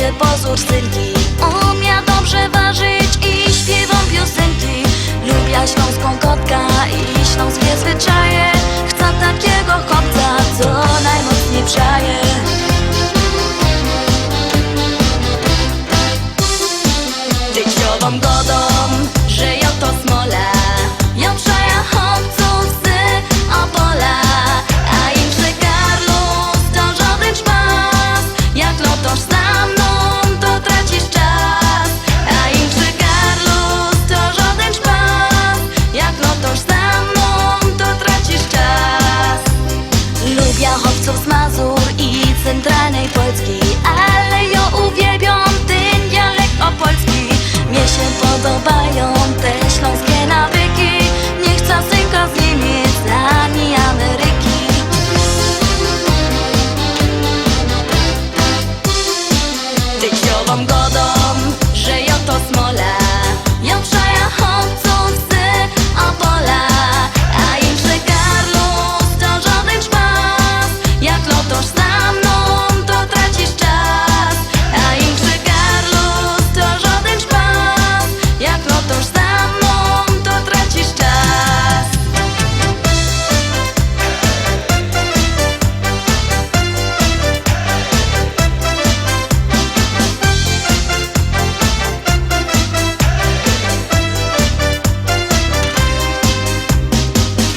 się pozór synki. Umia dobrze ważyć i śpiewam piosenki. Lubię śląską kotka i śląskie zwyczaje. Chcę takiego chłopca, co najmocniej przaje. Dzieciową godą, że ją to smola. Ją przaja chłopców z Opola. A im że Karlus to żaden szpas. Jak lotosz za mną, to tracisz czas. A im że Karlus to żaden szpas. Jak lotosz za mną, to tracisz czas. Lubię chłopców z Mazur i centralnej Polski, ale ja uwielbiam ten dialekt opolski. Mnie się podobają te śląskie nawyki. Nie chcę synka z Niemiec ani Ameryki. Dzieciową godą, że ją to smola. Ją przaja chłopców z Opola. A im że Karlus to żaden szpas. Jak lotosz za mną, to tracisz czas. A im że Karlus to żaden szpas. Jak lotosz za mną, to tracisz czas.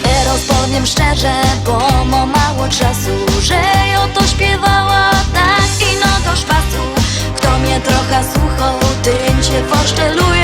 Teraz powiem szczerze, bo mam mało czasu, że ja to śpiewała tak i no do szpasu. Kto mnie trochę słuchał, tym się poszczeluje.